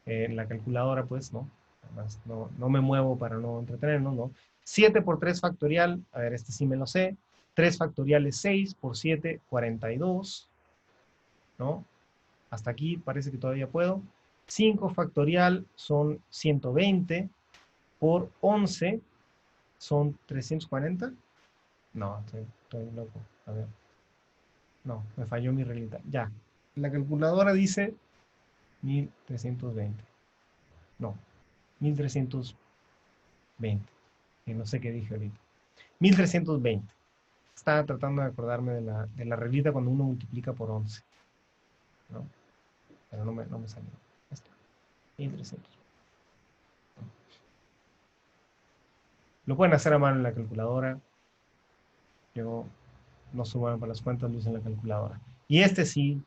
en la calculadora, pues, ¿no? Además, no me muevo para no entretenernos, ¿no? 7 por 3 factorial, a ver, este sí me lo sé. 3 factorial es 6, por 7, 42, ¿no? Hasta aquí parece que todavía puedo. 5 factorial son 120, por 11 son 340. No, estoy loco. A ver. No, me falló mi reglita. Ya. La calculadora dice 1320. No, 1320. Que no sé qué dije ahorita. 1320. Estaba tratando de acordarme de la reglita cuando uno multiplica por 11, ¿no? Pero no me salió. Ahí está. 1300. Lo pueden hacer a mano en la calculadora. Yo no soy bueno para las cuentas, lo uso en la calculadora. Y este sí,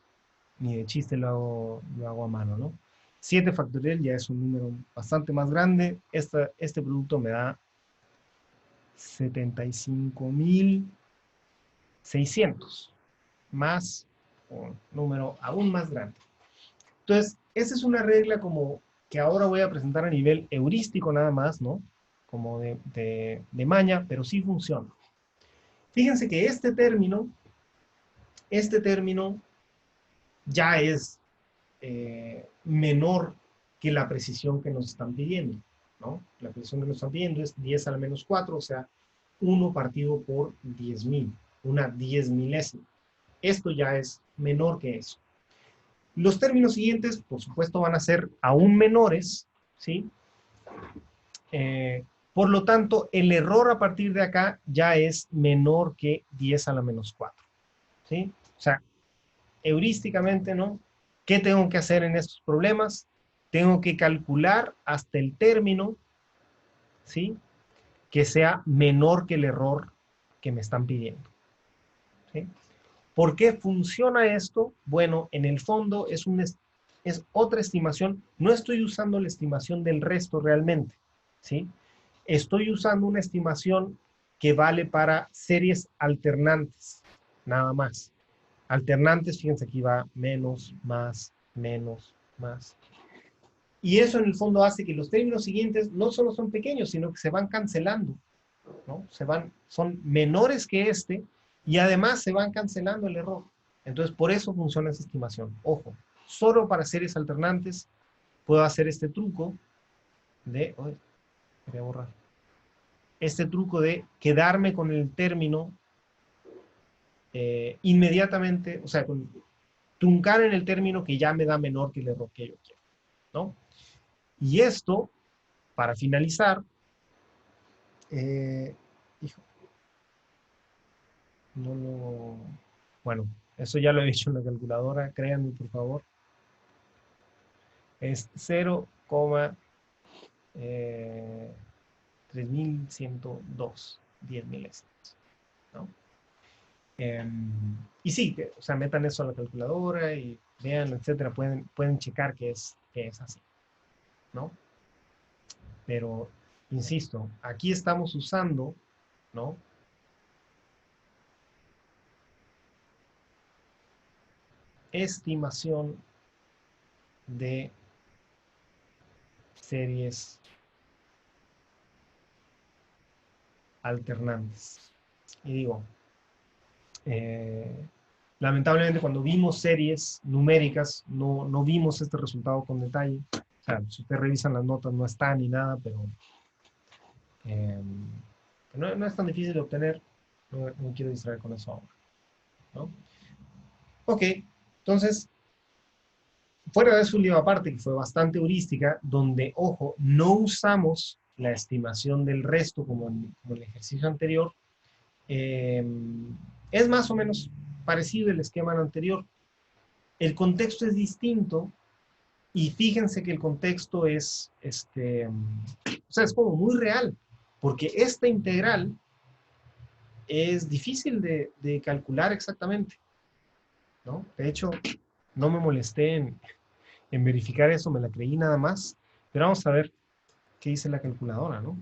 ni de chiste lo hago a mano, ¿no? 7 factorial ya es un número bastante más grande. Este producto me da 75.600, más un número aún más grande. Entonces, esa es una regla como que ahora voy a presentar a nivel heurístico nada más, ¿no? Como de maña, pero sí funciona. Fíjense que este término ya es menor que la precisión que nos están pidiendo, ¿no? La precisión que nos están pidiendo es 10 a la menos 4, o sea, 1 partido por 10.000, una 10 milésima. Esto ya es menor que eso. Los términos siguientes, por supuesto, van a ser aún menores, ¿sí? Eh, por lo tanto, el error a partir de acá ya es menor que 10 a la menos 4, ¿sí? O sea, heurísticamente, ¿no? ¿Qué tengo que hacer en estos problemas? Tengo que calcular hasta el término, ¿sí? Que sea menor que el error que me están pidiendo, ¿sí? ¿Por qué funciona esto? Bueno, en el fondo es otra estimación. No estoy usando la estimación del resto realmente, ¿sí? Estoy usando una estimación que vale para series alternantes, nada más. Alternantes, fíjense, aquí va menos, más, menos, más. Y eso en el fondo hace que los términos siguientes no solo son pequeños, sino que se van cancelando, ¿no? Son menores que este y además se van cancelando el error. Entonces, por eso funciona esa estimación. Ojo, solo para series alternantes puedo hacer este truco de, quería borrar, este truco de quedarme con el término inmediatamente, o sea, truncar en el término que ya me da menor que el error que yo quiero, ¿no? Y esto, para finalizar, hijo, no lo, bueno, eso ya lo he hecho en la calculadora, créanme por favor, es 0,3102 10 milésimas, ¿no? Y sí, o sea, metan eso a la calculadora y vean, etcétera, pueden checar que es así, ¿no? Pero, insisto, aquí estamos usando, ¿no? Estimación de series alternantes. Y digo, eh, lamentablemente cuando vimos series numéricas no vimos este resultado con detalle. O sea, si ustedes revisan las notas no está ni nada, pero eh, no es tan difícil de obtener. No quiero distraer con eso ahora, ¿no? Ok, entonces, fuera de eso un lío aparte, que fue bastante heurística, donde, ojo, no usamos la estimación del resto como en el ejercicio anterior, eh, es más o menos parecido el esquema anterior. El contexto es distinto y fíjense que el contexto es, o sea, es como muy real, porque esta integral es difícil de calcular exactamente, ¿no? De hecho, no me molesté en verificar eso, me la creí nada más, pero vamos a ver qué dice la calculadora, ¿no?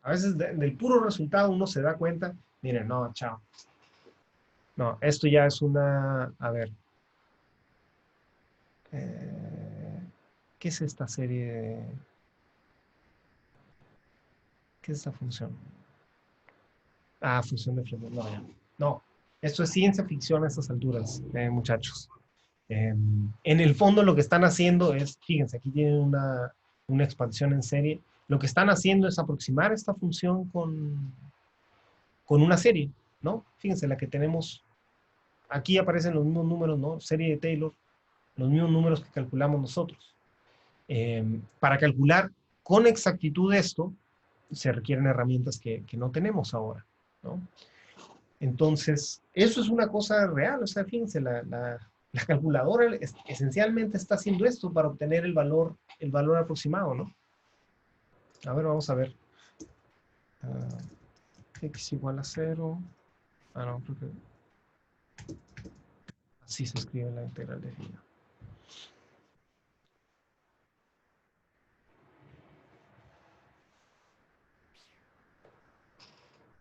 A veces del puro resultado uno se da cuenta, miren, no, chao. No, esto ya es una, a ver, eh, ¿qué es esta serie? ¿Qué es esta función? Ah, función de Fremont, no, ya. No, esto es ciencia ficción a estas alturas, muchachos. En el fondo lo que están haciendo es, fíjense, aquí tienen una expansión en serie. Lo que están haciendo es aproximar esta función con una serie, ¿no? Fíjense, la que tenemos, aquí aparecen los mismos números, ¿no? Serie de Taylor, los mismos números que calculamos nosotros. Para calcular con exactitud esto, se requieren herramientas que no tenemos ahora, ¿no? Entonces, eso es una cosa real, o sea, fíjense, La calculadora esencialmente está haciendo esto para obtener el valor aproximado, ¿no? A ver, vamos a ver. X igual a 0. Ah, no, creo que así se escribe la integral de fila.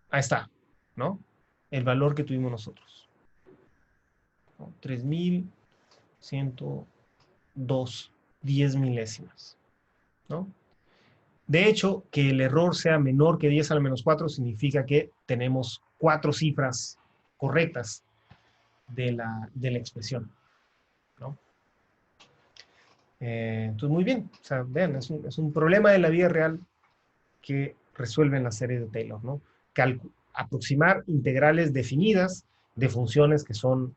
Ahí está, ¿no? El valor que tuvimos nosotros, ¿no? 3102 10 milésimas, ¿no? De hecho, que el error sea menor que 10 a la menos 4 significa que tenemos 4 cifras correctas de la expresión, ¿no? Entonces, muy bien. O sea, vean, es un problema de la vida real que resuelven la serie de Taylor, ¿no? Aproximar integrales definidas de funciones que son,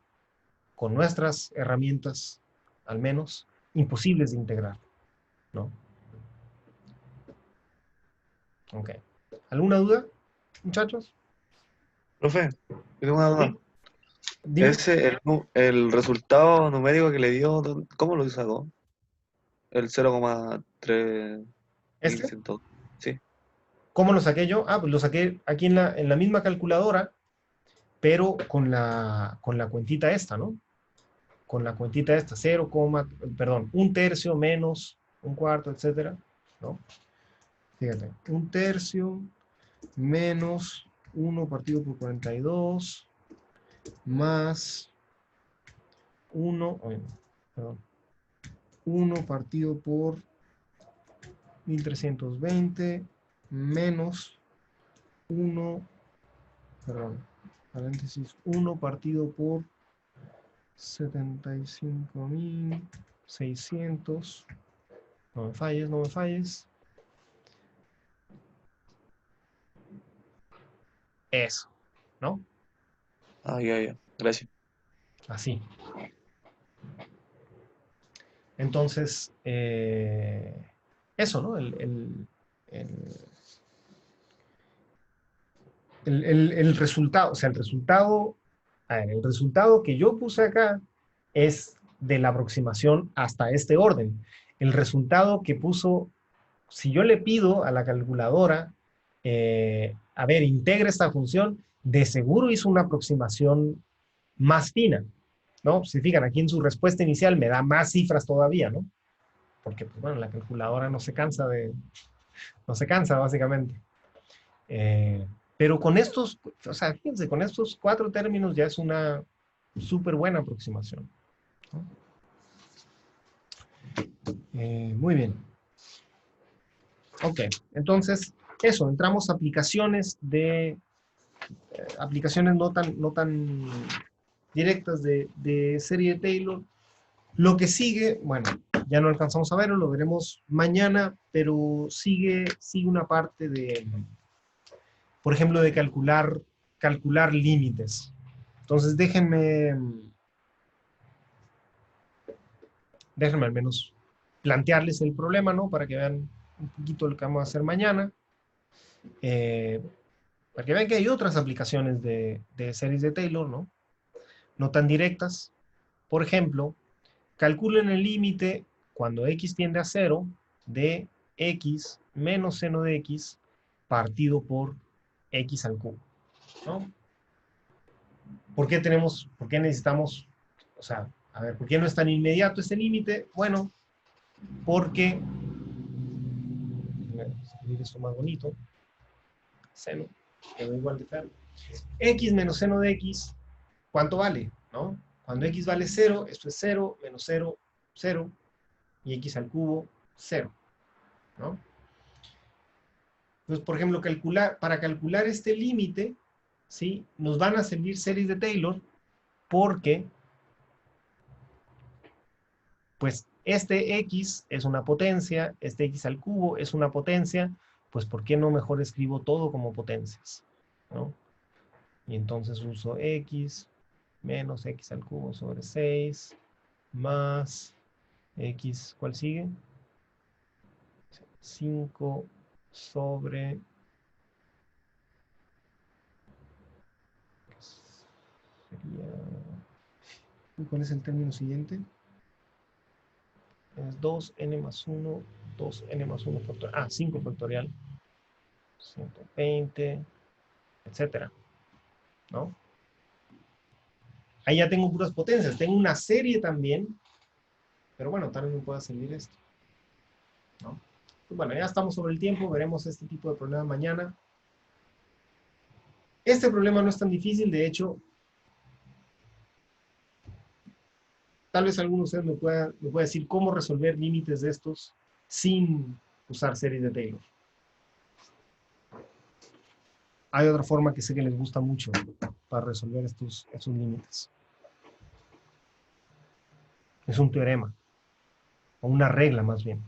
con nuestras herramientas, al menos, imposibles de integrar, ¿no? Ok. ¿Alguna duda, muchachos? Profe, yo tengo una duda. Sí, dime. Ese, el resultado numérico que le dio, ¿cómo lo sacó? El 0,3100. ¿Este? Sí. ¿Cómo lo saqué yo? Ah, pues lo saqué aquí en la misma calculadora, pero con la cuentita esta, ¿no? Con la cuentita esta, 0, perdón, un tercio menos un cuarto, etcétera, ¿no? Fíjate, un tercio menos 1 partido por 42 más 1, perdón, 1 partido por 1320 menos 1, perdón, paréntesis, 1 partido por 75.600. No me falles, no me falles. Eso, ¿no? Ah, ya, ya. Gracias. Así. Entonces, eso, ¿no? El resultado, o sea, el resultado que yo puse acá es de la aproximación hasta este orden. El resultado que puso, si yo le pido a la calculadora, a ver, integre esta función, de seguro hizo una aproximación más fina, ¿no? Si fijan, aquí en su respuesta inicial me da más cifras todavía, ¿no? Porque, pues bueno, la calculadora no se cansa básicamente. Eh, pero con estos, o sea, fíjense, con estos 4 términos ya es una súper buena aproximación, ¿no? Muy bien. Ok, entonces, eso, entramos a aplicaciones no tan directas de serie de Taylor. Lo que sigue, bueno, ya no alcanzamos a verlo, lo veremos mañana, pero sigue una parte por ejemplo, de calcular límites. Entonces, déjenme al menos plantearles el problema, ¿no? Para que vean un poquito lo que vamos a hacer mañana. Eh, para que vean que hay otras aplicaciones de series de Taylor, ¿no? No tan directas. Por ejemplo, calculen el límite cuando x tiende a 0 de x menos seno de x partido por x al cubo, ¿no? ¿Por qué necesitamos, o sea, a ver, ¿por qué no es tan inmediato este límite? Bueno, porque, voy a escribir esto más bonito, seno, quedó igual de claro. X menos seno de x, ¿cuánto vale? ¿No? Cuando x vale 0, esto es 0, menos 0, 0, y x al cubo, 0, ¿no? Entonces, por ejemplo, para calcular este límite, ¿sí? Nos van a servir series de Taylor porque, pues, este x es una potencia, este x al cubo es una potencia, pues, ¿por qué no mejor escribo todo como potencias? ¿No? Y entonces uso x menos x al cubo sobre 6 más x, ¿cuál sigue? 5 sobre, sería ¿Y cuál es el término siguiente? Es 2n más 1, 2n más 1 factorial. 5 factorial. 120, etcétera, ¿no? Ahí ya tengo puras potencias. Tengo una serie también, pero bueno, tal vez me pueda servir esto, ¿no? Pues bueno, ya estamos sobre el tiempo, veremos este tipo de problema mañana. Este problema no es tan difícil, de hecho, tal vez alguno de ustedes me pueda decir cómo resolver límites de estos sin usar series de Taylor. Hay otra forma que sé que les gusta mucho para resolver estos límites. Es un teorema, o una regla más bien.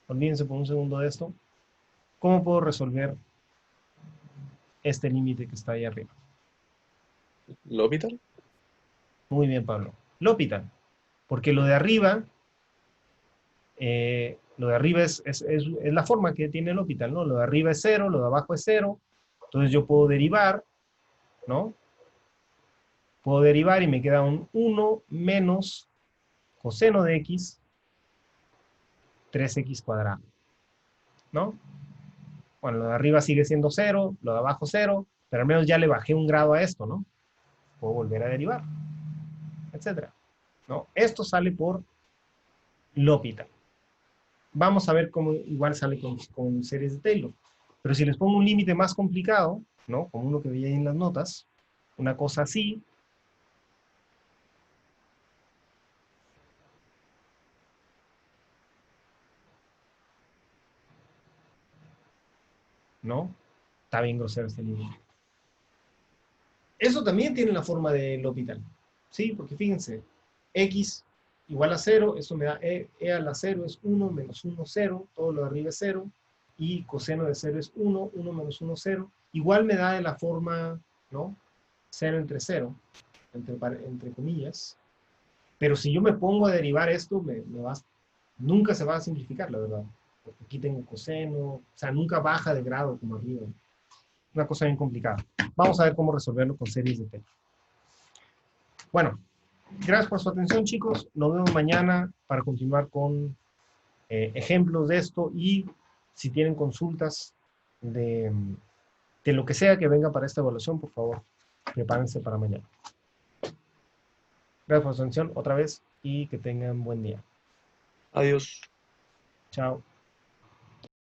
Olvídense por un segundo de esto. ¿Cómo puedo resolver este límite que está ahí arriba? ¿L'Hopital? Muy bien, Pablo. L'Hopital. Porque lo de arriba es la forma que tiene el L'Hopital, ¿no? Lo de arriba es 0, lo de abajo es 0. Entonces yo puedo derivar, ¿no? Puedo derivar y me queda un 1 menos coseno de x, 3x cuadrado, ¿no? Bueno, lo de arriba sigue siendo 0, lo de abajo 0, pero al menos ya le bajé un grado a esto, ¿no? Puedo volver a derivar, etcétera, ¿no? Esto sale por L'Hopital. Vamos a ver cómo igual sale con series de Taylor. Pero si les pongo un límite más complicado, ¿no? Como uno que veía ahí en las notas, una cosa así, ¿no? Está bien grosero este límite. Eso también tiene la forma de L'Hopital, ¿sí? Porque fíjense, x igual a 0, eso me da e a la 0 es 1 menos 1, 0, todo lo de arriba es 0, y coseno de 0 es 1, 1 menos 1, 0. Igual me da de la forma, ¿no? 0 entre 0, entre comillas. Pero si yo me pongo a derivar esto, nunca se va a simplificar, la verdad. Porque aquí tengo coseno, o sea, nunca baja de grado como arriba. Una cosa bien complicada. Vamos a ver cómo resolverlo con series de Taylor. Bueno, gracias por su atención, chicos. Nos vemos mañana para continuar con ejemplos de esto y si tienen consultas de lo que sea que venga para esta evaluación, por favor, prepárense para mañana. Gracias por su atención otra vez y que tengan buen día. Adiós. Chao.